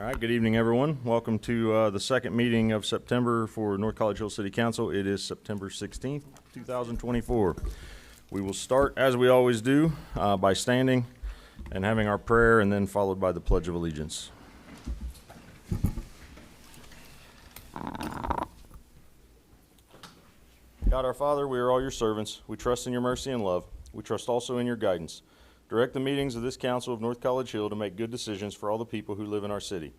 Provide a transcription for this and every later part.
All right, good evening, everyone. Welcome to the second meeting of September for North College Hill City Council. It is September 16th, 2024. We will start, as we always do, by standing and having our prayer, and then followed by the Pledge of Allegiance. God our Father, we are all your servants. We trust in your mercy and love. We trust also in your guidance. Direct the meetings of this council of North College Hill to make good decisions for all the people who live in our city.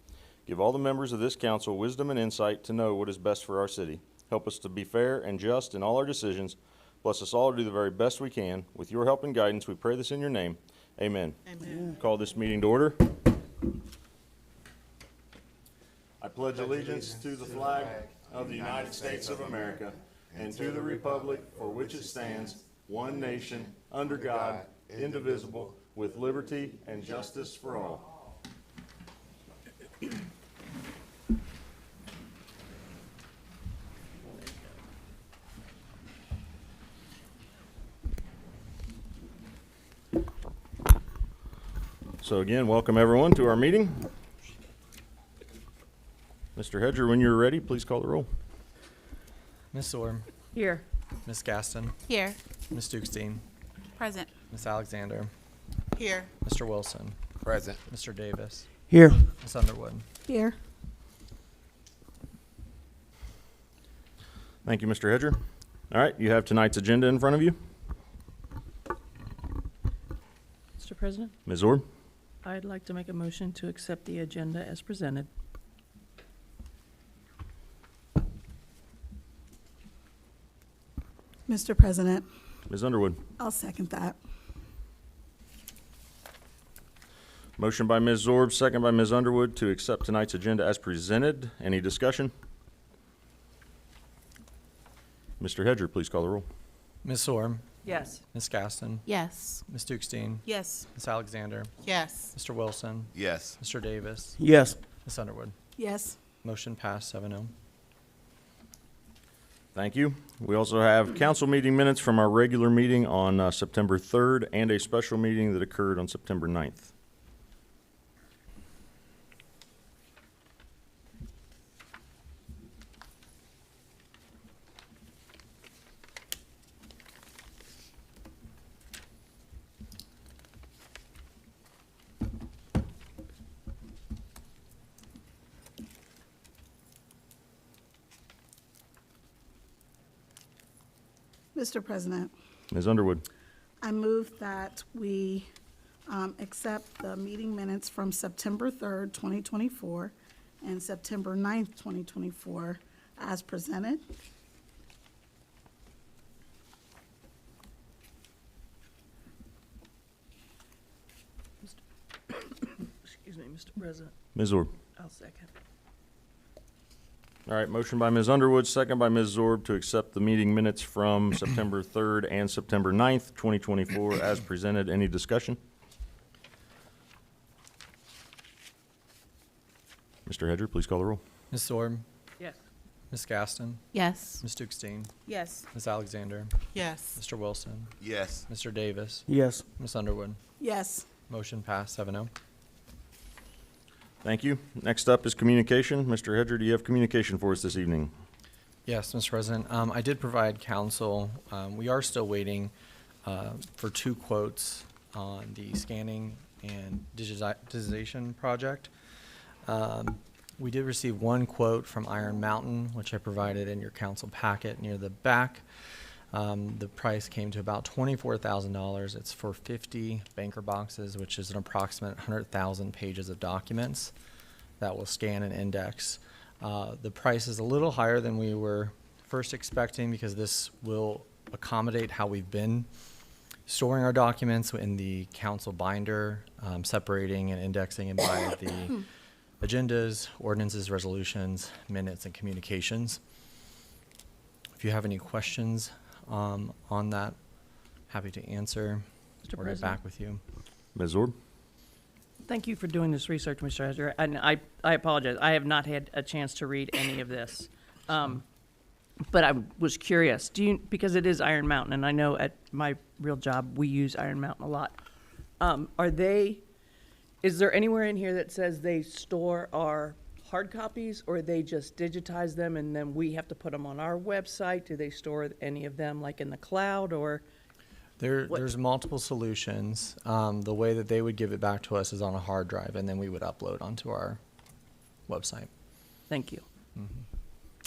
Give all the members of this council wisdom and insight to know what is best for our city. Help us to be fair and just in all our decisions. Bless us all to do the very best we can. With your help and guidance, we pray this in your name. Amen. Amen. Call this meeting to order. I pledge allegiance to the flag of the United States of America and to the republic for which it stands, one nation, under God, indivisible, with liberty and justice for all. So again, welcome everyone to our meeting. Mr. Hedger, when you're ready, please call the roll. Ms. Orm, Here. Ms. Gaston, Here. Ms. Dukestein, Present. Ms. Alexander, Here. Mr. Wilson, Present. Mr. Davis, Here. Ms. Underwood. Here. Thank you, Mr. Hedger. All right, you have tonight's agenda in front of you. Mr. President, Ms. Orb, I'd like to make a motion to accept the agenda as presented. Mr. President, Ms. Underwood. I'll second that. Motion by Ms. Zorb, second by Ms. Underwood to accept tonight's agenda as presented. Any discussion? Mr. Hedger, please call the roll. Ms. Orm, Yes. Ms. Gaston, Yes. Ms. Dukestein, Yes. Ms. Alexander, Yes. Mr. Wilson, Yes. Mr. Davis, Yes. Ms. Underwood. Yes. Motion passed 7-0. Thank you. We also have council meeting minutes from our regular meeting on September 3rd and a special meeting that occurred on September 9th. Mr. President, Ms. Underwood. I move that we accept the meeting minutes from September 3rd, 2024, and September 9th, 2024, as presented. Excuse me, Mr. President, Ms. Zorb. I'll second. All right, motion by Ms. Underwood, second by Ms. Zorb to accept the meeting minutes from September 3rd and September 9th, 2024 as presented. Any discussion? Mr. Hedger, please call the roll. Ms. Orm, Yes. Ms. Gaston, Yes. Ms. Dukestein, Yes. Ms. Alexander, Yes. Mr. Wilson, Yes. Mr. Davis, Yes. Ms. Underwood. Yes. Motion passed 7-0. Thank you. Next up is communication. Mr. Hedger, do you have communication for us this evening? Yes, Mr. President. I did provide counsel. We are still waiting for 2 quotes on the scanning and digitization project. We did receive 1 quote from Iron Mountain, which I provided in your council packet near the back. The price came to about $24,000. It's for 50 banker boxes, which is an approximate 100,000 pages of documents that will scan and index. The price is a little higher than we were first expecting because this will accommodate how we've been storing our documents in the council binder, separating and indexing it by the agendas, ordinances, resolutions, minutes, and communications. If you have any questions on that, happy to answer Mr. or get President. back with you. Ms. Zorb? Thank you for doing this research, Mr. Hedger. And I apologize. I have not had a chance to read any of this. But I was curious, because it is Iron Mountain, and I know at my real job, we use Iron Mountain a lot. Are they Is there anywhere in here that says they store our hard copies, or they just digitize them and then we have to put them on our website? Do they store any of them like in the cloud, or? What- There's multiple solutions. The way that they would give it back to us is on a hard drive, and then we would upload onto our website. Thank you.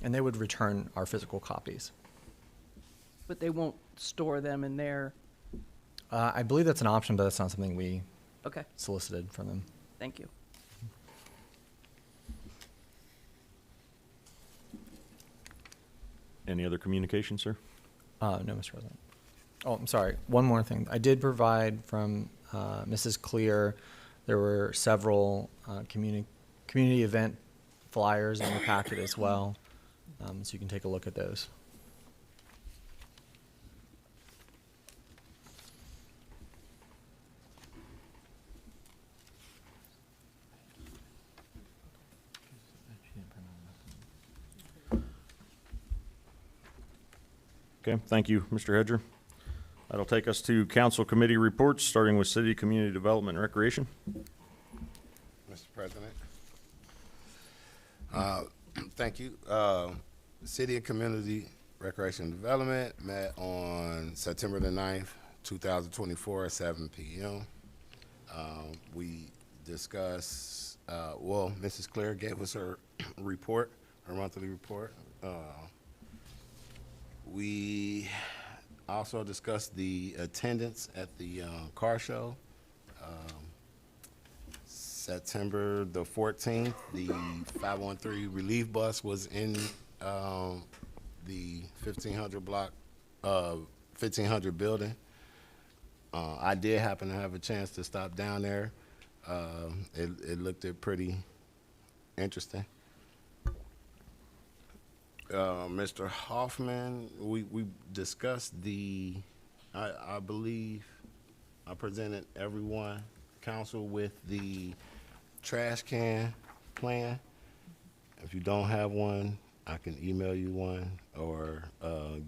And they would return our physical copies. But they won't store them in their, I believe that's an option, but that's not something we okay, solicited from them. thank you. Any other communication, sir? No, Mr. President. Oh, I'm sorry. One more thing. I did provide from Mrs. Clear, there were several community event flyers in the packet as well, so you can take a look at those. Okay, thank you, Mr. Hedger. That'll take us to council committee reports, starting with City Community Development and Recreation. Mr. President. Thank you. City and Community Recreation and Development met on September the 9th, 2024 at 7 p.m. We discussed, well, Mrs. Claire gave us her report, her monthly report. We also discussed the attendance at the car show. September the 14th, the 513 relief bus was in the 1500 block, 1500 building. I did happen to have a chance to stop down there. It looked pretty interesting. Mr. Hoffman, we discussed I believe I presented everyone, council, with the trash can plan. If you don't have one, I can email you one or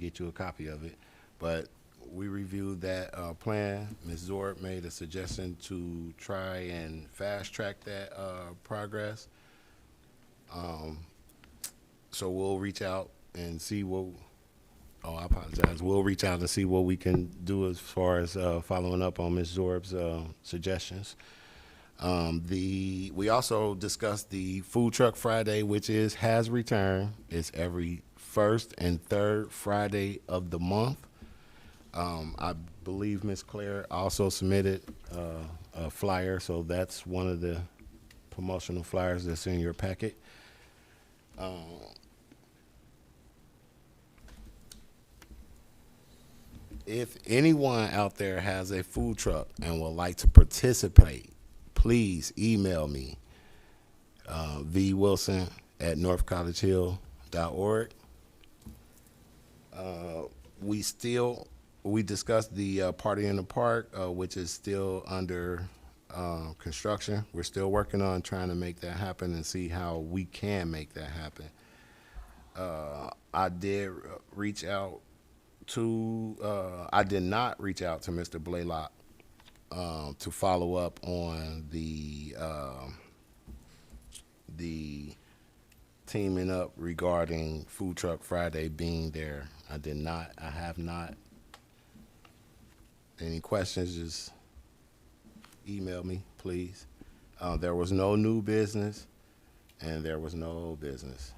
get you a copy of it. But we reviewed that plan. Ms. Zorb made a suggestion to try and fast track that progress. So we'll reach out and see what, I apologize. We'll reach out and see what we can do as far as following up on Ms. Zorb's suggestions. We also discussed the Food Truck Friday, which has returned. It's every first and third Friday of the month. I believe Ms. Claire also submitted a flyer, so that's one of the promotional flyers that's in your packet. If anyone out there has a food truck and would like to participate, please email me, vwilson@northcollegehill.org. We discussed the Party in the Park, which is still under construction. We're still working on trying to make that happen and see how we can make that happen. I did not reach out to Mr. Blaylock to follow up on the teaming up regarding Food Truck Friday being there. I have not. Any questions, just email me, please. There was no new business, and there was no old business.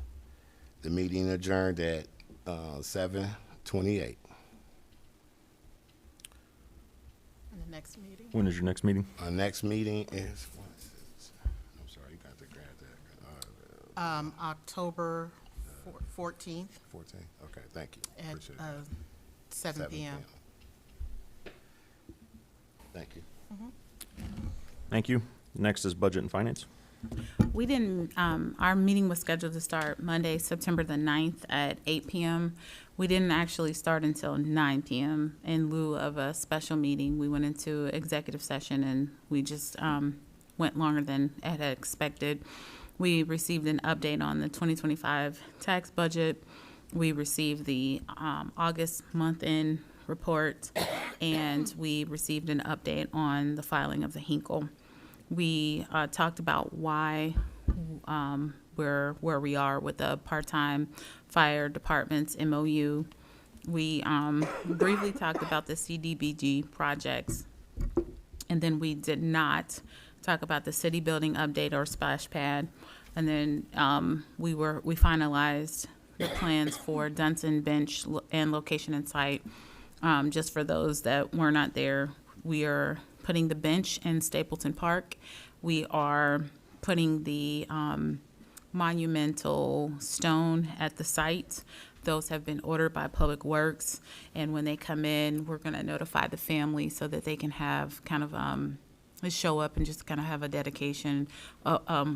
The meeting adjourned at 7:28. And the next meeting? When is your next meeting? Our next meeting is, I'm sorry, you got to grab that. October 14th 14. Okay, thank you. at Appreciate it. 7 p.m. Thank you. Thank you. Next is Budget and Finance. We didn't, our meeting was scheduled to start Monday, September the 9th at 8 p.m. We didn't actually start until 9 p.m. in lieu of a special meeting. We went into executive session and we just went longer than I had expected. We received an update on the 2025 tax budget. We received the August month-end report, and we received an update on the filing of the Hinkle. We talked about why we're where we are with the part-time fire department's MOU. We briefly talked about the CDBG projects, and then we did not talk about the city building update or splash pad. And then we finalized the plans for Dunson Bench and location and site. Just for those that were not there, we are putting the bench in Stapleton Park. We are putting the monumental stone at the site. Those have been ordered by Public Works, and when they come in, we're going to notify the family so that they can have kind of show up and just kind of have a dedication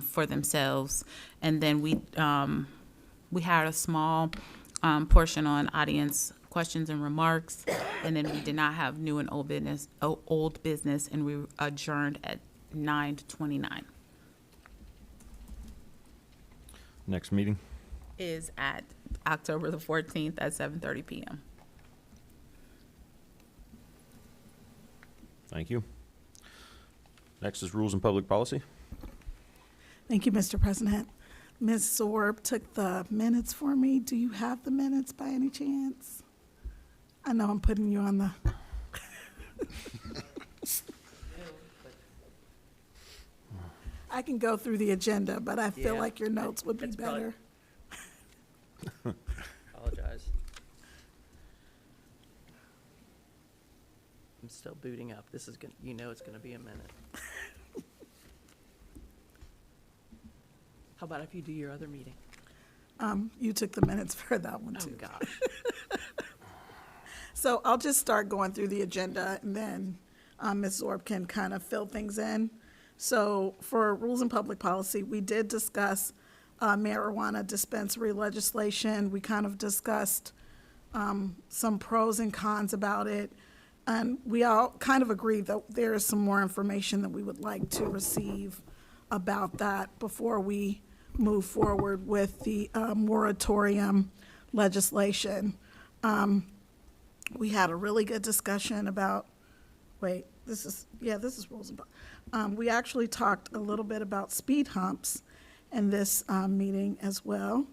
for themselves. And then we had a small portion on audience questions and remarks, and then we did not have new and old business, and we adjourned at 9:29. Next meeting? Is at October the 14th at 7:30 p.m. Thank you. Next is rules and public policy. Thank you, Mr. President. Ms. Zorb took the minutes for me. Do you have the minutes by any chance? I know I'm putting you on the. I can go through the agenda, but I feel Yeah, like your notes would be that's probably- better. Apologize. I'm still booting up. This is gonna, it's gonna be a minute. How about if you do your other meeting? You took the minutes for that one Oh, too. gosh. So I'll just start going through the agenda, and then Ms. Zorb can kind of fill things in. So for rules and public policy, we did discuss marijuana dispensary legislation. We kind of discussed some pros and cons about it. And we all kind of agreed that there is some more information that we would like to receive about that before we move forward with the moratorium legislation. We had a really good discussion about, this is rules and, we actually talked a little bit about speed humps in this meeting as well.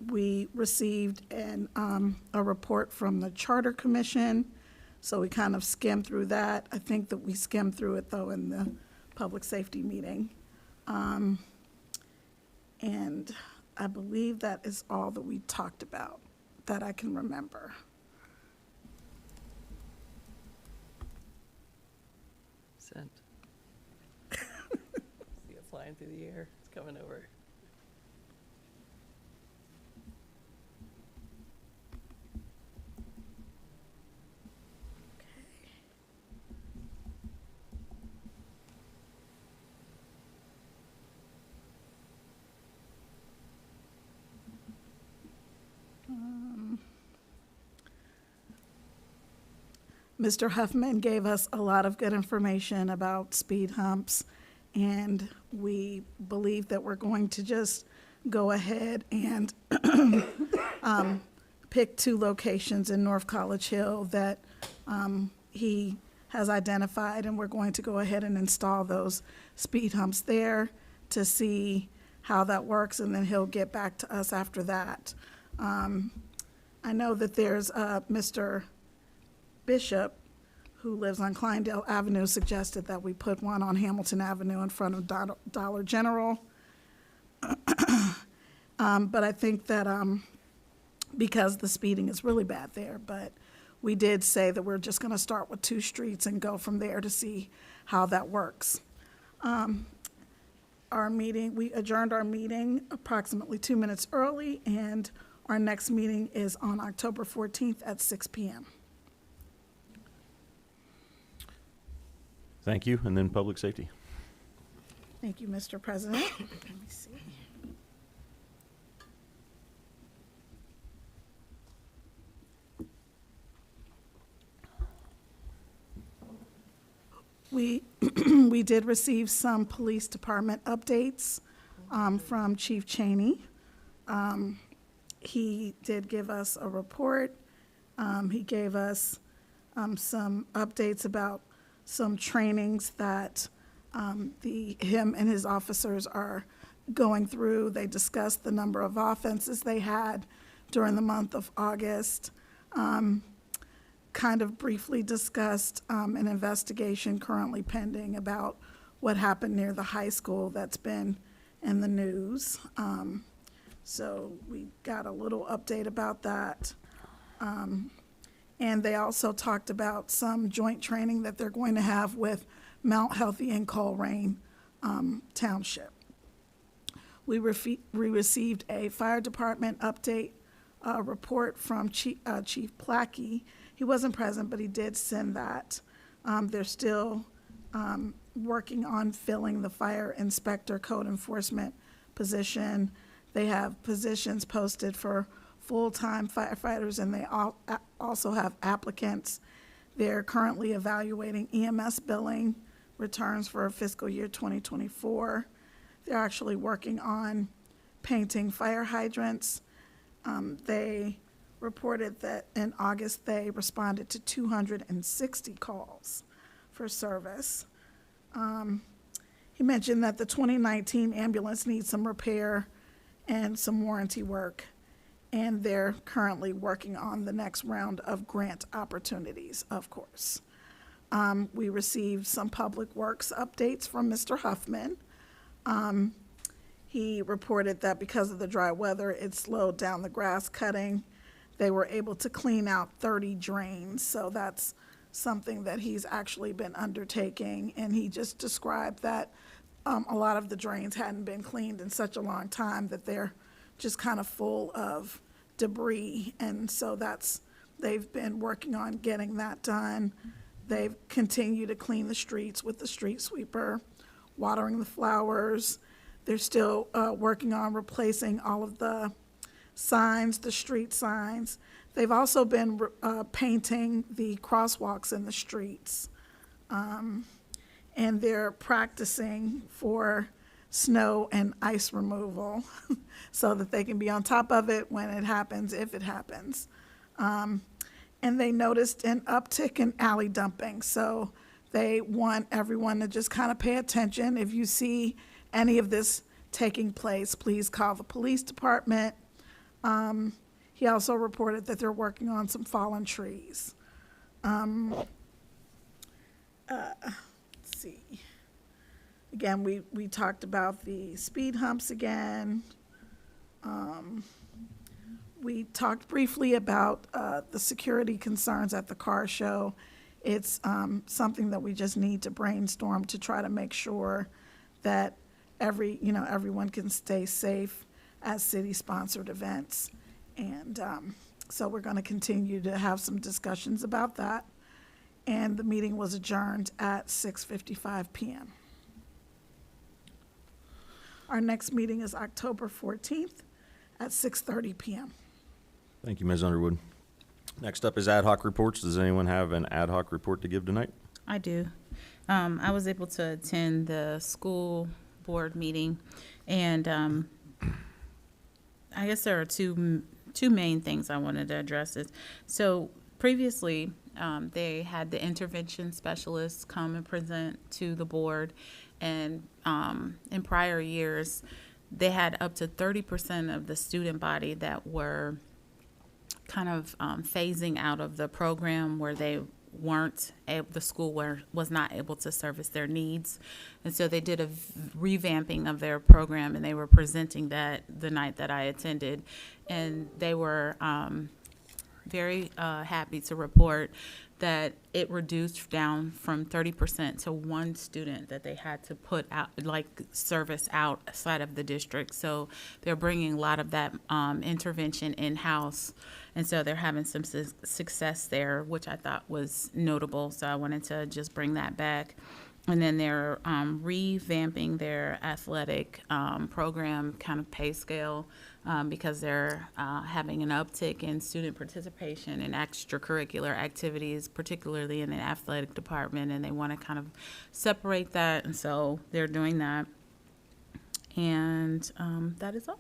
We received a report from the Charter Commission, so we kind of skimmed through that. I think that we skimmed through it, though, in the public safety meeting. And I believe that is all that we talked about that I can remember. Sent. See it flying through the air. It's coming over. Mr. Huffman gave us a lot of good information about speed humps, and we believe that we're going to just go ahead and pick 2 locations in North College Hill that he has identified, and we're going to go ahead and install those speed humps there to see how that works, and then he'll get back to us after that. I know that there's Mr. Bishop, who lives on Kleindale Avenue, suggested that we put one on Hamilton Avenue in front of Dollar General. But I think that because the speeding is really bad there, but we did say that we're just going to start with 2 streets and go from there to see how that works. We adjourned our meeting approximately 2 minutes early, and our next meeting is on October 14th at 6 p.m. Thank you. And then public safety. Thank you, Mr. President. Let me see. We did receive some police department updates from Chief Cheney. He did give us a report. He gave us some updates about some trainings that Him and his officers are going through. They discussed the number of offenses they had during the month of August. Kind of briefly discussed an investigation currently pending about what happened near the high school that's been in the news. So we got a little update about that. And they also talked about some joint training that they're going to have with Mount Healthy and Colerain Township. We received a fire department update report from Chief Plackey. He wasn't present, but he did send that. They're still working on filling the fire inspector code enforcement position. They have positions posted for full-time firefighters, and they also have applicants. They're currently evaluating EMS billing returns for fiscal year 2024. They're actually working on painting fire hydrants. They reported that in August they responded to 260 calls for service. He mentioned that the 2019 ambulance needs some repair and some warranty work, and they're currently working on the next round of grant opportunities, of course. We received some public works updates from Mr. Huffman. He reported that because of the dry weather, it slowed down the grass cutting. They were able to clean out 30 drains, so that's something that he's actually been undertaking. And he just described that a lot of the drains hadn't been cleaned in such a long time that they're just kind of full of debris. And so they've been working on getting that done. They've continued to clean the streets with the street sweeper, watering the flowers. They're still working on replacing all of the signs, the street signs. They've also been painting the crosswalks in the streets. And they're practicing for snow and ice removal so that they can be on top of it when it happens, if it happens. And they noticed an uptick in alley dumping. So they want everyone to just kind of pay attention. If you see any of this taking place, please call the police department. He also reported that they're working on some fallen trees. Let's see. Again, we talked about the speed humps again. We talked briefly about the security concerns at the car show. It's something that we just need to brainstorm to try to make sure that everyone can stay safe as city-sponsored events. And so we're going to continue to have some discussions about that. And the meeting was adjourned at 6:55 p.m. Our next meeting is October 14th at 6:30 p.m. Thank you, Ms. Underwood. Next up is ad hoc reports. Does anyone have an ad hoc report to give tonight? I do. I was able to attend the school board meeting, and I guess there are two main things I wanted to address. So previously, they had the intervention specialists come and present to the board, and in prior years, they had up to 30% of the student body that were kind of phasing out of the program where they weren't the school was not able to service their needs. And so they did a revamping of their program, and they were presenting that the night that I attended, and they were very happy to report that it reduced down from 30% to one student that they had to put out, like service outside of the district. So they're bringing a lot of that intervention in-house. And so they're having some success there, which I thought was notable. So I wanted to just bring that back. And then they're revamping their athletic program kind of pay scale because they're having an uptick in student participation in extracurricular activities, particularly in the athletic department, and they want to kind of separate that, and so they're doing that. And that is all.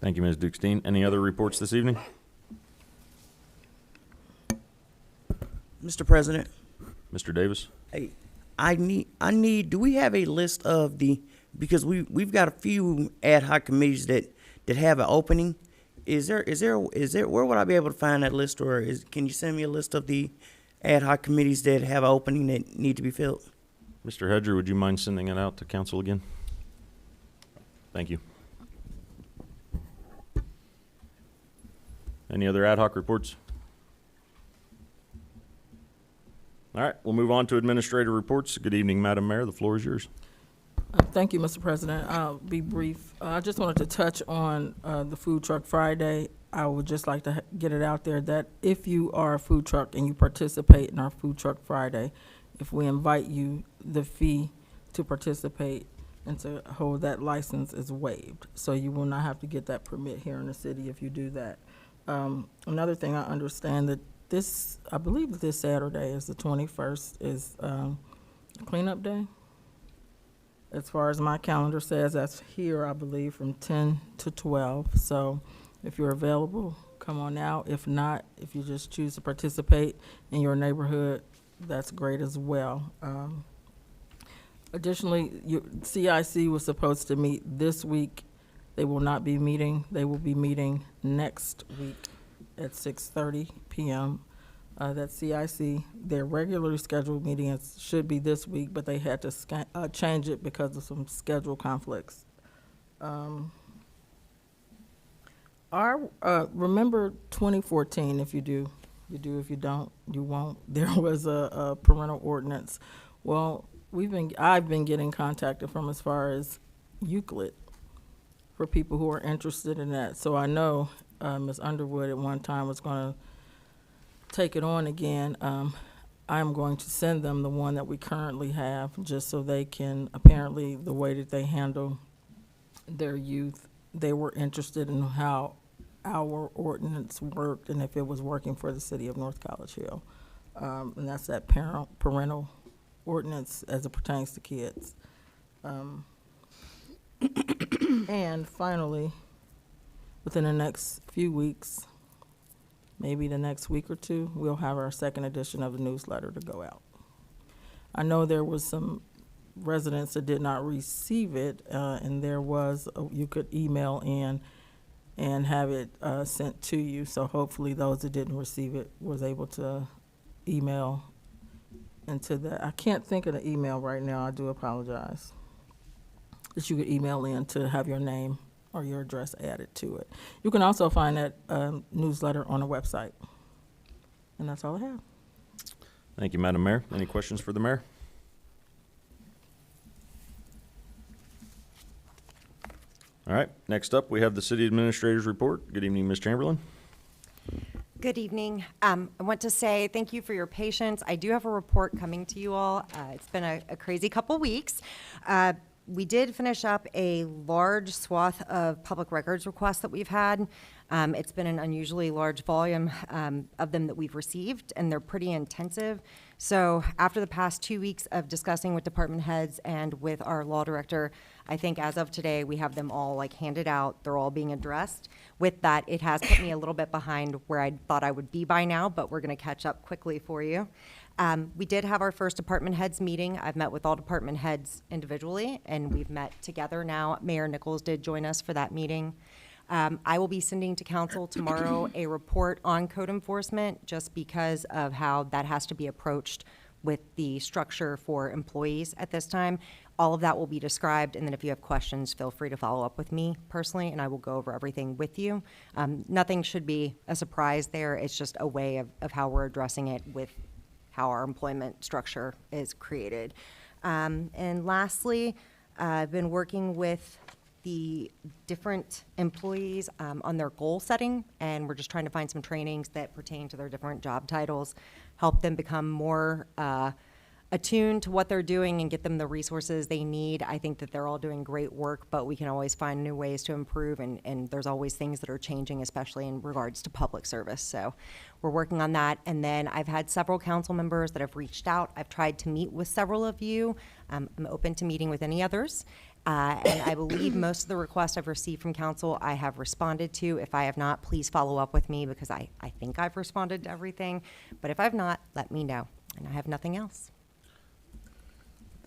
Thank you, Ms. Dukestein. Any other reports this evening? Mr. President, Mr. Davis? hey, do we have a list of because we've got a few ad hoc committees that have an opening. Is there, where would I be able to find that list, or can you send me a list of the ad hoc committees that have an opening that need to be filled? Mr. Hedger, would you mind sending it out to council again? Thank you. Any other ad hoc reports? All right, we'll move on to administrative reports. Good evening, Madam Mayor. The floor is yours. Thank you, Mr. President. I'll be brief. I just wanted to touch on the Food Truck Friday. I would just like to get it out there that if you are a food truck and you participate in our Food Truck Friday, if we invite you, the fee to participate and to hold that license is waived. So you will not have to get that permit here in the city if you do that. Another thing, I understand that I believe that this Saturday is the 21st, is cleanup day. As far as my calendar says, that's here, I believe, from 10 to 12. So if you're available, come on out. If not, if you just choose to participate in your neighborhood, that's great as well. Additionally, CIC was supposed to meet this week. They will not be meeting. They will be meeting next week at 6:30 p.m. That's CIC. Their regularly scheduled meeting should be this week, but they had to change it because of some schedule conflicts. Remember 2014, if you do. You do, if you don't, you won't. There was a parental ordinance. Well, I've been getting contacted from as far as Euclid for people who are interested in that. So I know Ms. Underwood at one time was going to take it on again. I'm going to send them the one that we currently have, just so they can, apparently the way that they handle their youth, they were interested in how our ordinance worked and if it was working for the city of North College Hill. And that's that parental ordinance as it pertains to kids. And finally, within the next few weeks, maybe the next week or two, we'll have our second edition of the newsletter to go out. I know there was some residents that did not receive it, and you could email in and have it sent to you. So hopefully those that didn't receive it was able to email into that. I can't think of the email right now. I do apologize. That you could email in to have your name or your address added to it. You can also find that newsletter on the website. And that's all I have. Thank you, Madam Mayor. Any questions for the mayor? All right, next up, we have the city administrator's report. Good evening, Ms. Chamberlain. Good evening. I want to say thank you for your patience. I do have a report coming to you all. It's been a crazy couple weeks. We did finish up a large swath of public records requests that we've had. It's been an unusually large volume of them that we've received, and they're pretty intensive. So after the past 2 weeks of discussing with department heads and with our law director, I think as of today, we have them all handed out. They're all being addressed. With that, it has put me a little bit behind where I thought I would be by now, but we're going to catch up quickly for you. We did have our first department heads meeting. I've met with all department heads individually, and we've met together now. Mayor Nichols did join us for that meeting. I will be sending to council tomorrow a report on code enforcement, just because of how that has to be approached with the structure for employees at this time. All of that will be described, and then if you have questions, feel free to follow up with me personally, and I will go over everything with you. Nothing should be a surprise there. It's just a way of how we're addressing it with how our employment structure is created. And lastly, I've been working with the different employees on their goal setting, and we're just trying to find some trainings that pertain to their different job titles, help them become more attuned to what they're doing and get them the resources they need. I think that they're all doing great work, but we can always find new ways to improve, and there's always things that are changing, especially in regards to public service. So we're working on that. And then I've had several council members that have reached out. I've tried to meet with several of you. I'm open to meeting with any others. And I believe most of the requests I've received from council I have responded to. If I have not, please follow up with me, because I think I've responded to everything. But if I've not, let me know. And I have nothing else.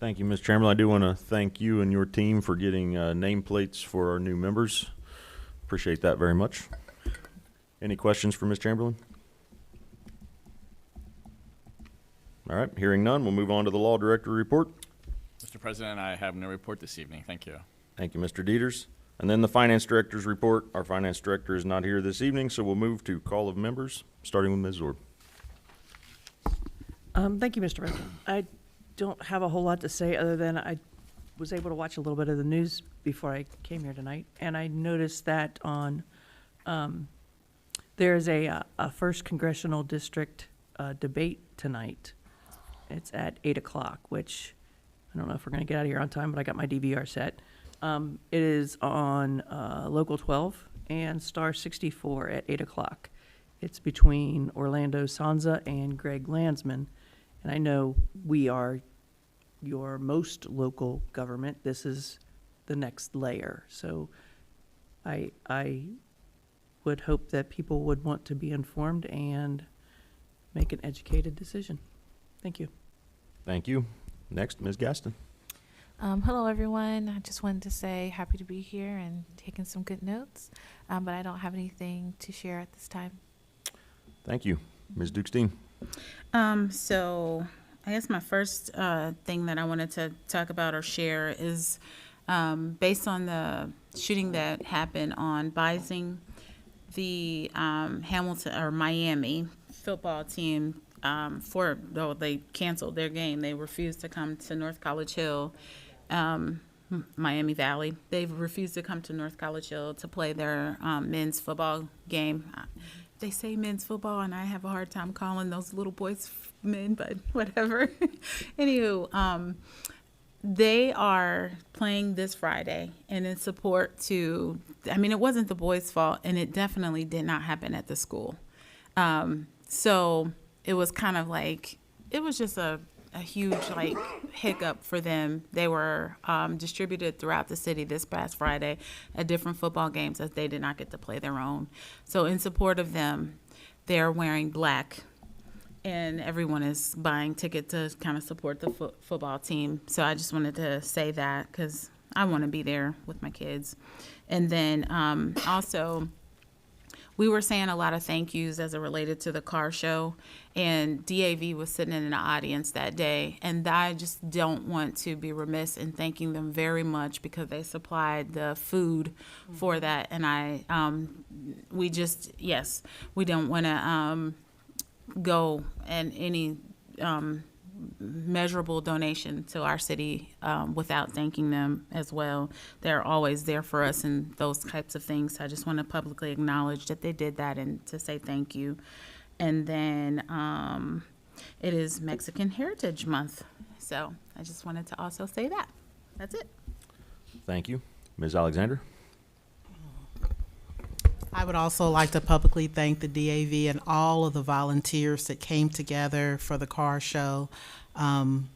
Thank you, Ms. Chamberlain. I do want to thank you and your team for getting nameplates for our new members. Appreciate that very much. Any questions for Ms. Chamberlain? All right, hearing none, we'll move on to the Law Director report. Mr. President, I have no report this evening. Thank you. Thank you, Mr. Dieters. And then the Finance Director's report. Our Finance Director is not here this evening, so we'll move to call of members, starting with Ms. Zorb. Thank you, Mr. President. I don't have a whole lot to say other than I was able to watch a little bit of the news before I came here tonight, and I noticed that on there's a first congressional district debate tonight. It's at 8 o'clock, which I don't know if we're going to get out of here on time, but I got my DVR set. It is on Local 12 and Star 64 at 8 o'clock. It's between Orlando Sanza and Greg Landsman. And I know we are your most local government. This is the next layer. So I would hope that people would want to be informed and make an educated decision. Thank you. Thank you. Next, Ms. Gaston. Hello, everyone. I just wanted to say happy to be here and taking some good notes, but I don't have anything to share at this time. Thank you. Ms. Dukestein. So I guess my first thing that I wanted to talk about or share is based on the shooting that happened on Bising, the Hamilton or Miami football team they canceled their game. They refused to come to North College Hill, Miami Valley. They refused to come to North College Hill to play their men's football game. They say men's football, and I have a hard time calling those little boys men, but whatever. Anywho, they are playing this Friday, and in support to, it wasn't the boys' fault, and it definitely did not happen at the school. So it was kind of like, it was just a huge hiccup for them. They were distributed throughout the city this past Friday at different football games as they did not get to play their own. So in support of them, they're wearing black, and everyone is buying tickets to kind of support the football team. So I just wanted to say that because I want to be there with my kids. And then also, we were saying a lot of thank yous as it related to the car show, and DAV was sitting in the audience that day, and I just don't want to be remiss in thanking them very much because they supplied the food for that, and we don't want to go and any measurable donation to our city without thanking them as well. They're always there for us and those types of things. So I just want to publicly acknowledge that they did that and to say thank you. And then it is Mexican Heritage Month. So I just wanted to also say that. That's it. Thank you. Ms. Alexander. I would also like to publicly thank the DAV and all of the volunteers that came together for the car show, and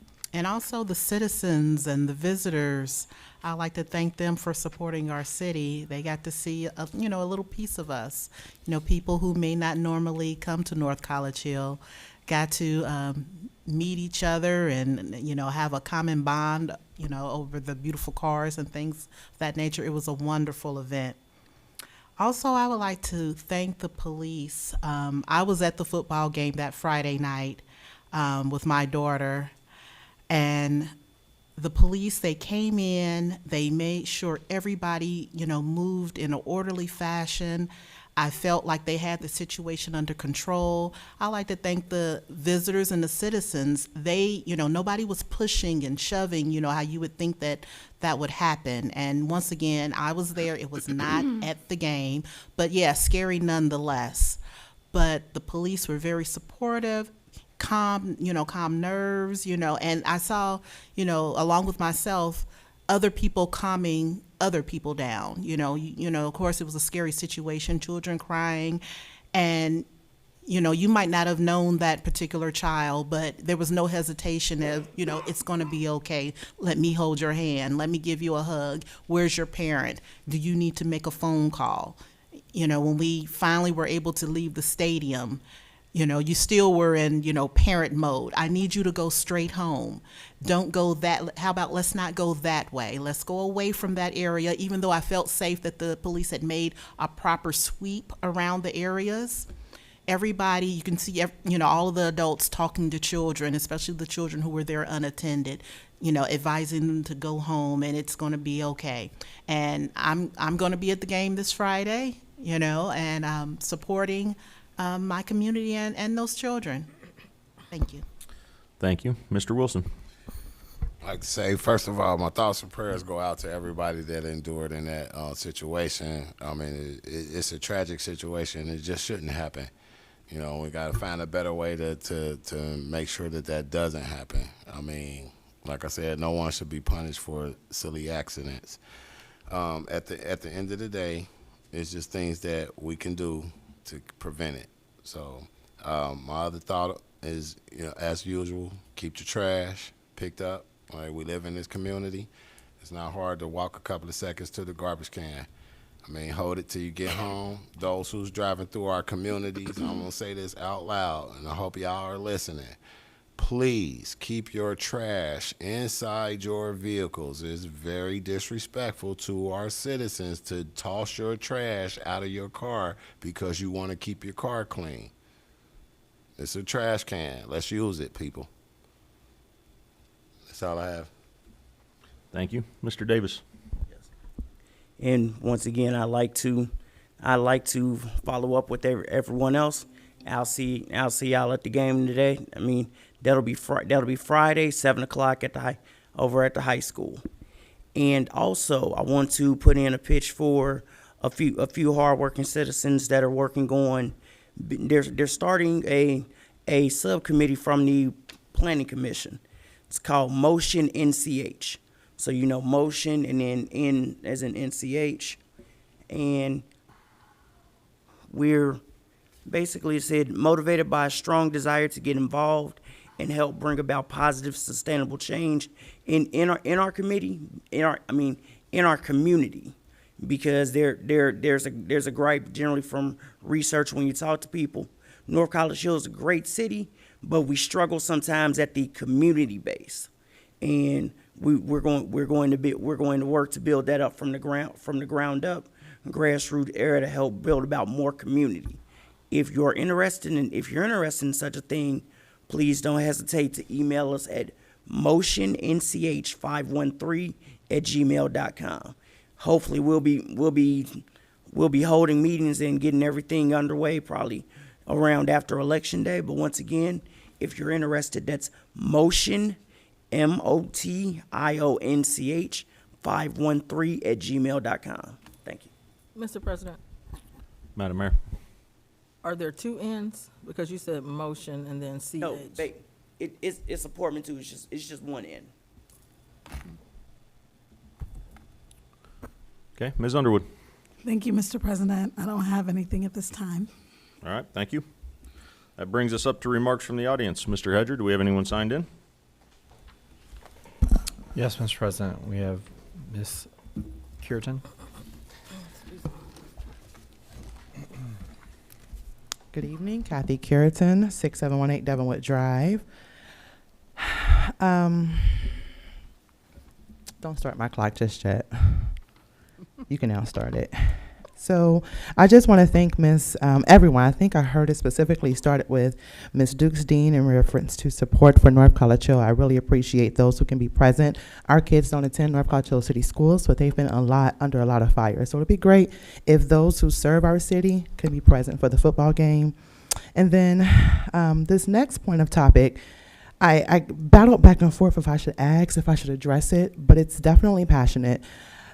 also the citizens and the visitors. I'd like to thank them for supporting our city. They got to see a little piece of us. People who may not normally come to North College Hill got to meet each other and have a common bond over the beautiful cars and things of that nature. It was a wonderful event. Also, I would like to thank the police. I was at the football game that Friday night with my daughter, and the police, they came in, they made sure everybody, moved in an orderly fashion. I felt like they had the situation under control. I like to thank the visitors and the citizens. They, nobody was pushing and shoving, how you would think that would happen. And once again, I was there. It was not at the game, but yeah, scary nonetheless. But the police were very supportive, calm nerves, and I saw, along with myself, other people calming other people down. Of course, it was a scary situation, children crying, and you might not have known that particular child, but there was no hesitation of, it's going to be okay. Let me hold your hand. Let me give you a hug. Where's your parent? Do you need to make a phone call? When we finally were able to leave the stadium, You still were in, parent mode. I need you to go straight home. Don't go that, how about let's not go that way? Let's go away from that area, even though I felt safe that the police had made a proper sweep around the areas. Everybody, you can see, all of the adults talking to children, especially the children who were there unattended, advising them to go home and it's going to be okay. And I'm going to be at the game this Friday, and supporting my community and those children. Thank you. Thank you. Mr. Wilson. I'd like to say, first of all, my thoughts and prayers go out to everybody that endured in that situation. I mean, it's a tragic situation. It just shouldn't happen. We got to find a better way to make sure that doesn't happen. I mean, like I said, no one should be punished for silly accidents. At the end of the day, it's just things that we can do to prevent it. So my other thought is, as usual, keep your trash picked up. Right? We live in this community. It's not hard to walk a couple of seconds to the garbage can. I mean, hold it till you get home. Those who's driving through our communities, I'm going to say this out loud, and I hope y'all are listening. Please keep your trash inside your vehicles. It's very disrespectful to our citizens to toss your trash out of your car because you want to keep your car clean. It's a trash can. Let's use it, people. That's all I have. Thank you. Mr. Davis. And once again, I like to follow up with everyone else. I'll see y'all at the game today. I mean, that'll be Friday, 7:00 over at the high school. And also, I want to put in a pitch for a few hardworking citizens that are working on. They're starting a subcommittee from the Planning Commission. It's called Motion NCH. So, motion and then N as in NCH. And we're basically said motivated by a strong desire to get involved and help bring about positive, sustainable change in our community, in our community. Because there's a gripe generally from research when you talk to people. North College Hill is a great city, but we struggle sometimes at the community base. And we're going to work to build that up from the ground up, grassroots area to help build about more community. If you're interested in such a thing, please don't hesitate to email us at motionnch513@gmail.com. Hopefully we'll be holding meetings and getting everything underway probably around after Election Day. But once again, if you're interested, that's motion motionch513@gmail.com. Thank you. Mr. President, Madam Mayor. are there two N's? Because you said motion and then CH. No, it's a portmanteau. It's just one N. Okay, Ms. Underwood. Thank you, Mr. President. I don't have anything at this time. All right, thank you. That brings us up to remarks from the audience. Mr. Hedger, do we have anyone signed in? Yes, Mr. President, we have Ms. Cureton. Good evening, Kathy Curiton, 6718 Devonwood Drive. Don't start my clock just yet. You can now start it. So I just want to thank everyone. I think I heard it specifically started with Ms. Dukes Dean in reference to support for North College Hill. I really appreciate those who can be present. Our kids don't attend North College Hill City Schools, but they've been under a lot of fire. So it'd be great if those who serve our city could be present for the football game. And then this next point of topic, I battled back and forth if I should address it, but it's definitely passionate.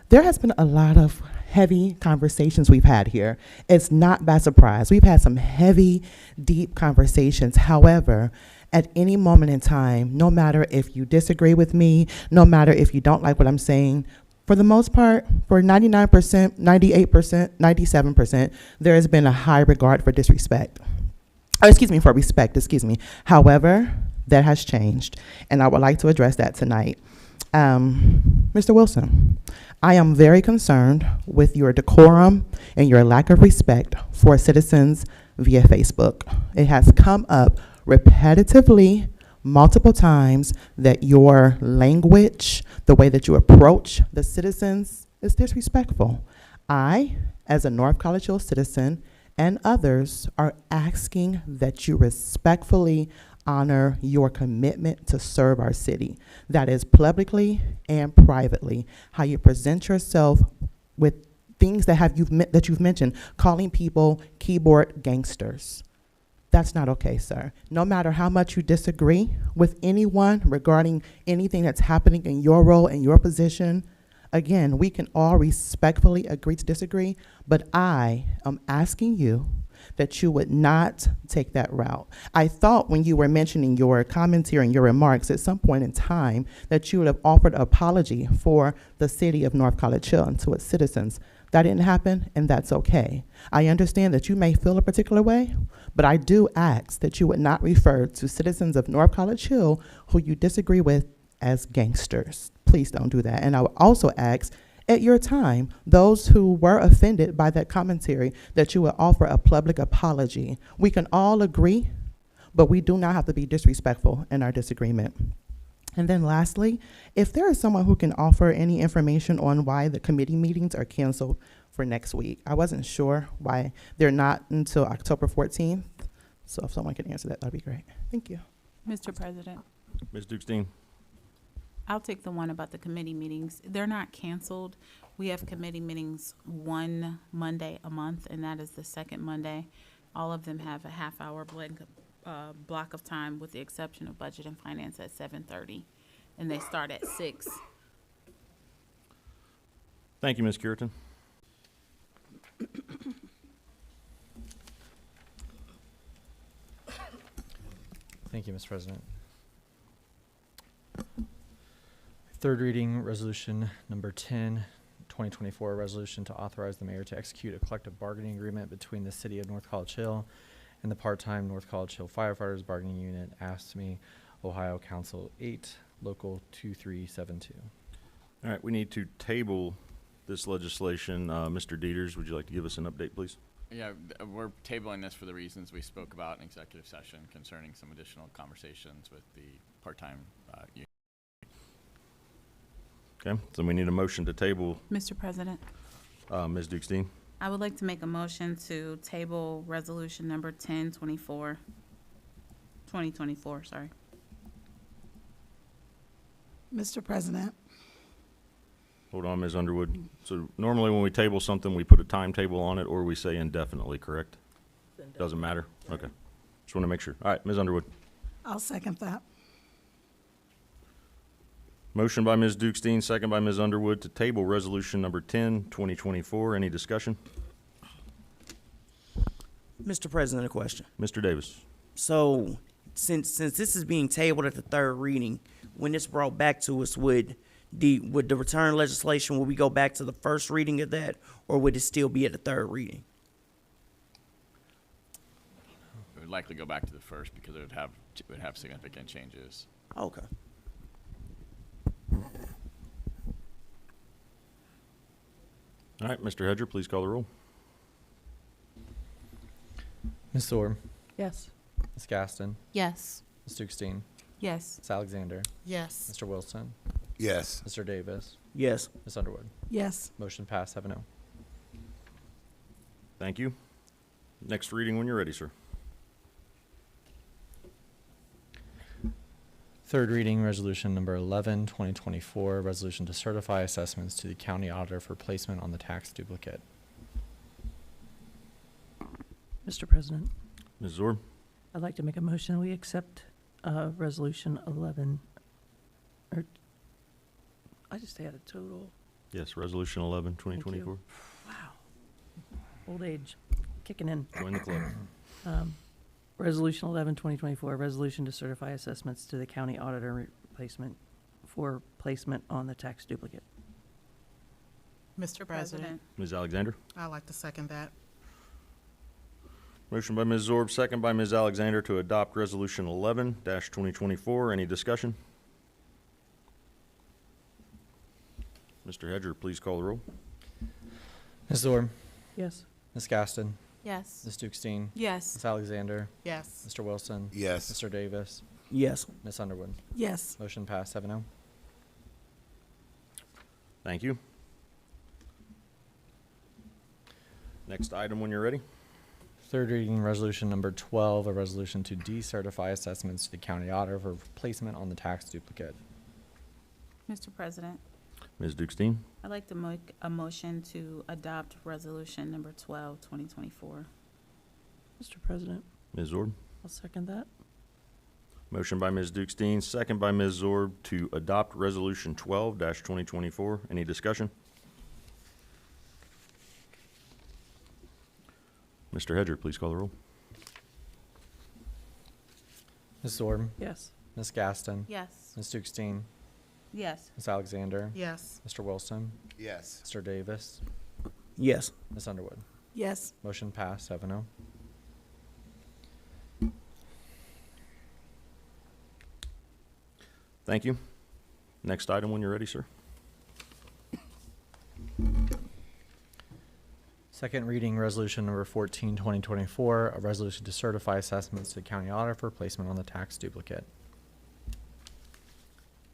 There has been a lot of heavy conversations we've had here. It's not by surprise. We've had some heavy, deep conversations. However, at any moment in time, no matter if you disagree with me, no matter if you don't like what I'm saying, for the most part, for 99%, 98%, 97%, there has been a high regard for respect. However, that has changed, and I would like to address that tonight. Mr. Wilson, I am very concerned with your decorum and your lack of respect for citizens, via Facebook. It has come up repetitively multiple times that your language, the way that you approach the citizens is disrespectful. I, as a North College Hill citizen, and others are asking that you respectfully honor your commitment to serve our city. That is publicly and privately. How you present yourself with things that you've mentioned, calling people keyboard gangsters. That's not okay, sir. No matter how much you disagree with anyone regarding anything that's happening in your role and your position, again, we can all respectfully agree to disagree, but I am asking you that you would not take that route. I thought when you were mentioning your commentary and your remarks at some point in time that you would have offered an apology for the city of North College Hill and to its citizens. That didn't happen, and that's okay. I understand that you may feel a particular way, but I do ask that you would not refer to citizens of North College Hill who you disagree with as gangsters. Please don't do that. And I would also ask, at your time, those who were offended by that commentary, that you would offer a public apology. We can all agree, but we do not have to be disrespectful in our disagreement. And then lastly, if there is someone who can offer any information on why the committee meetings are canceled for next week. I wasn't sure why they're not until October 14th. So if someone can answer that, that'd be great. Thank you. Mr. President, Ms. Dukestein. I'll take the one about the committee meetings. They're not canceled. We have committee meetings one Monday a month, and that is the second Monday. All of them have a half-hour block of time, with the exception of Budget and Finance at 7:30, and they start at 6. Thank you, Ms. Curitan. Thank you, Mr. President. Third reading, resolution number 10, 2024, resolution to authorize the mayor to execute a collective bargaining agreement between the city of North College Hill and the part-time North College Hill Firefighters Bargaining Unit, AFSCME, Ohio Council 8, Local 2372. All right, we need to table this legislation. Mr. Dieters, would you like to give us an update, please? Yeah, we're tabling this for the reasons we spoke about in executive session concerning some additional conversations with the part-time union. Okay, so we need a motion to table. Mr. President, Ms. Dukestein. I would like to make a motion to table resolution number 2024, sorry. Mr. President, Hold on, Ms. Underwood. So normally when we table something, we put a timetable on it, or we say indefinitely, correct? Doesn't matter? Okay. Just want to make sure. All right, Ms. Underwood. I'll second that. Motion by Ms. Dukestein, second by Ms. Underwood to table resolution number 10, 2024. Any discussion? Mr. President, a question. Mr. Davis. So, since this is being tabled at the third reading, when it's brought back to us, would the return legislation, will we go back to the first reading of that, or would it still be at the third reading? It would likely go back to the first because it would have significant changes. Okay. All right, Mr. Hedger, please call the roll. Ms. Sorb, Yes. Ms. Gaston, Yes. Ms. Dukestein, Yes. Ms. Alexander, Yes. Mr. Wilson, Yes. Mr. Davis, Yes. Ms. Underwood. Yes. Motion passed 7-0. Thank you. Next reading when you're ready, sir. Third reading, resolution number 11, 2024, resolution to certify assessments to the county auditor for placement on the tax duplicate. Mr. President, Ms. Zorb. I'd like to make a motion, we accept resolution 11, or I just had a total, Yes, resolution 11, 2024. old age kicking in. Join the club. Resolution 11, 2024, resolution to certify assessments to the county auditor replacement for placement on the tax duplicate. Mr. President, Ms. Alexander. I'd like to second that. Motion by Ms. Zorb, second by Ms. Alexander to adopt resolution 11-2024. Any discussion? Mr. Hedger, please call the roll. Ms. Zorb, Yes. Ms. Gaston, Yes. Ms. Dukestein? Yes. Ms. Alexander? Yes. Mr. Wilson? Yes. Mr. Davis? Yes. Ms. Underwood? Yes. Motion passed 7-0. Thank you. Next item when you're ready. Third reading resolution number 12, a resolution to decertify assessments to the county auditor for placement on the tax duplicate. Mr. President, Ms. Dukestein? I'd like to make a motion to adopt resolution number 12, 2024. Mr. President, Ms. Zorb? I'll second that. Motion by Ms. Dukestein, second by Ms. Zorb to adopt Resolution 12-2024. Any discussion? Mr. Hedger, please call the roll. Ms. Zorb? Yes. Ms. Gaston? Yes. Ms. Dukestein? Yes. Ms. Alexander? Yes. Mr. Wilson? Yes. Mr. Davis? Yes. Ms. Underwood? Yes. Motion passed 7-0. Thank you. Next item when you're ready, sir. Second reading resolution number 14, 2024, a resolution to certify assessments to the county auditor for placement on the tax duplicate.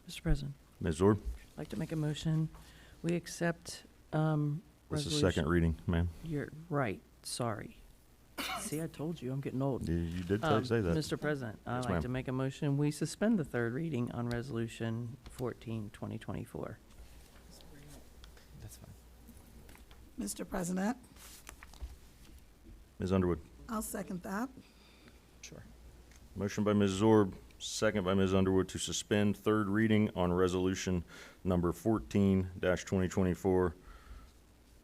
Mr. President, Ms. Zorb? I'd like to make a motion. We accept, This is second reading, ma'am. You're right, sorry. See, I told you, I'm getting old. You did say that. Mr. President, I'd Yes, like ma'am. to make a motion, we suspend the third reading on Resolution 14, 2024. That's fine. Mr. President, Ms. Underwood? I'll second that. Sure. Motion by Ms. Zorb, second by Ms. Underwood to suspend third reading on Resolution number 14-2024,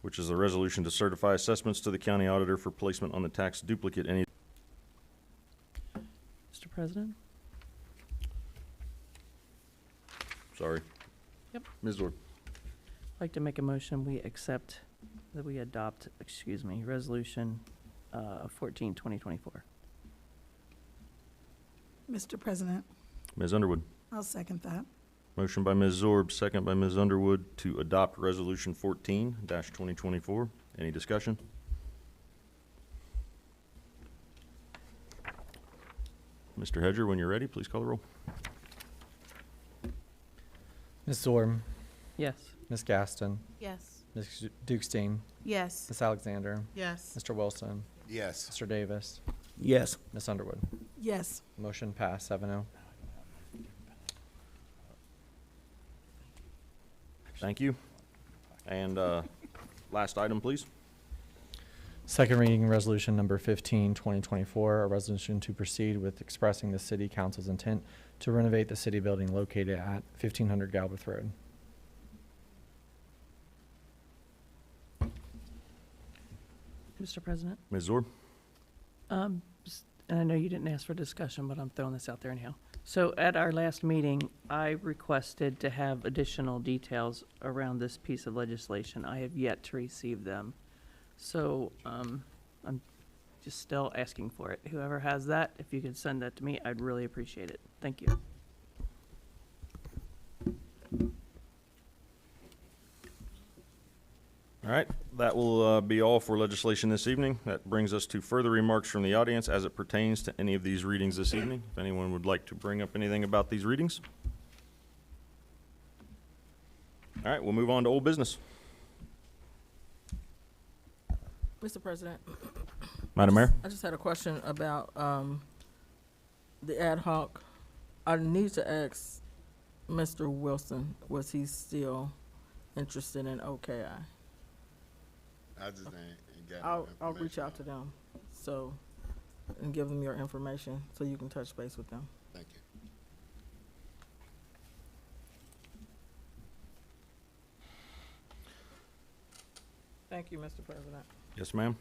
which is a resolution to certify assessments to the county auditor for placement on the tax duplicate. Any? Mr. President? Sorry. Yep. Ms. Zorb? I'd like to make a motion, we accept, that we adopt, Resolution 14, 2024. Mr. President, Ms. Underwood? I'll second that. Motion by Ms. Zorb, second by Ms. Underwood to adopt Resolution 14-2024. Any discussion? Mr. Hedger, when you're ready, please call the roll. Ms. Zorb? Yes. Ms. Gaston? Yes. Ms. Dukestein? Yes. Ms. Alexander? Yes. Mr. Wilson? Yes. Mr. Davis? Yes. Ms. Underwood? Yes. Motion passed 7-0. Thank you. And last item, please. Second reading resolution number 15, 2024, a resolution to proceed with expressing the city council's intent to renovate the city building located at 1500 Galbraith Road. Mr. President? Ms. Zorb? And I know you didn't ask for discussion, but I'm throwing this out there anyhow. So at our last meeting, I requested to have additional details around this piece of legislation. I have yet to receive them. So I'm just still asking for it. Whoever has that, if you could send that to me, I'd really appreciate it. Thank you. All right, that will be all for legislation this evening. That brings us to further remarks from the audience as it pertains to any of these readings this evening. If anyone would like to bring up anything about these readings. All right, we'll move on to old business. Mr. President, Madam Mayor? I just had a question about the ad hoc. I need to ask Mr. Wilson, was he still interested in OKI? I just ain't got no I'll reach information out to on them, so, and give them your information, so you can touch base with them. it. Thank you. Thank you, Mr. President. Yes, ma'am.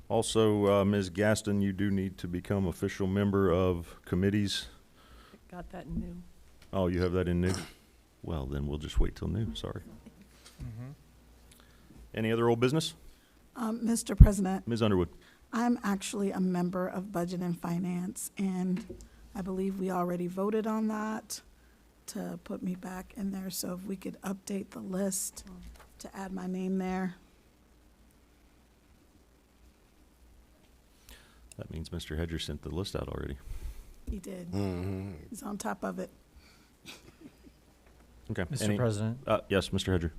Also, Ms. Gaston, you do need to become official member of committees. Got that new. Oh, you have that in new? Well, then we'll just wait till new, sorry. Any other old business? Mr. President, Ms. Underwood? I'm actually a member of Budget and Finance, and I believe we already voted on that to put me back in there. So if we could update the list to add my name there. That means Mr. Hedger sent the list out already. He did. Mm-hmm. He's on top of it. Okay. Mr. President, Yes, Mr. Hedger.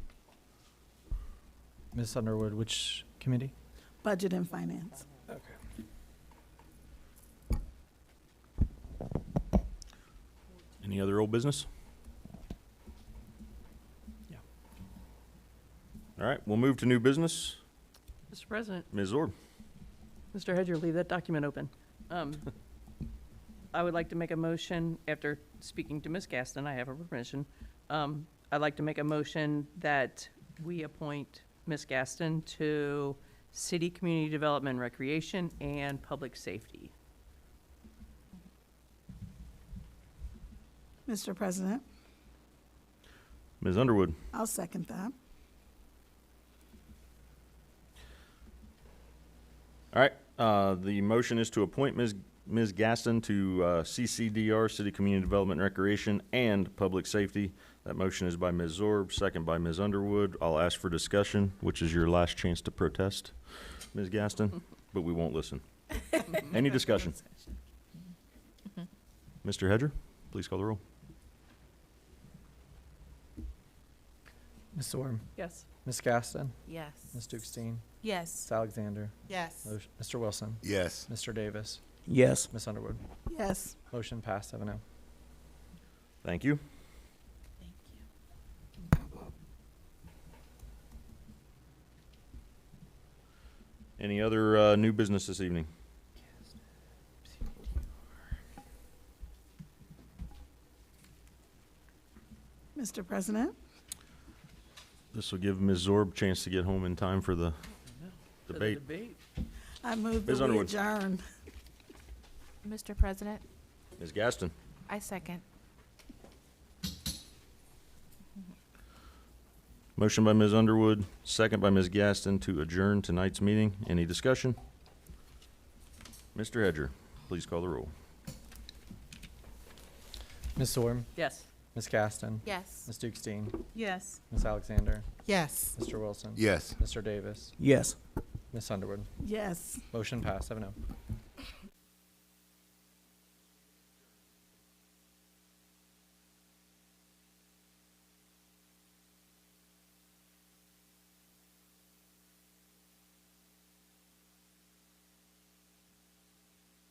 Ms. Underwood, which committee? Budget and Finance. Any other old business? Yeah. All right, we'll move to new business. Mr. President, Ms. Zorb. Mr. Hedger, leave that document open. I would like to make a motion, after speaking to Ms. Gaston, I have her permission. I'd like to make a motion that we appoint Ms. Gaston to City Community Development and Recreation and Public Safety. Mr. President, Ms. Underwood. I'll second that. All right, the motion is to appoint Ms. Gaston to CCDR, City Community Development and Recreation, and Public Safety. That motion is by Ms. Zorb, second by Ms. Underwood. I'll ask for discussion, which is your last chance to protest, Ms. Gaston, but we won't listen. Any discussion? Mr. Hedger, please call the roll. Ms. Zorb, Yes. Ms. Gaston, Yes. Ms. Dukestein, Yes. Ms. Alexander, Yes. Mr. Wilson, Yes. Mr. Davis, Yes. Ms. Underwood. Yes. Motion passed 7-0. Thank you. Thank you. Any other new business this evening? Mr. President, This will give Ms. Zorb a chance to get home in time for the For the debate. I move Ms. that we Underwood. adjourn. Mr. President, Ms. Gaston. I second. Motion by Ms. Underwood, second by Ms. Gaston to adjourn tonight's meeting. Any discussion? Mr. Hedger, please call the roll. Ms. Zorb, Yes. Ms. Gaston, Yes. Ms. Dukestein, Yes. Ms. Alexander, Yes. Mr. Wilson, Yes. Mr. Davis, Yes. Ms. Underwood. Yes. Motion passed 7-0.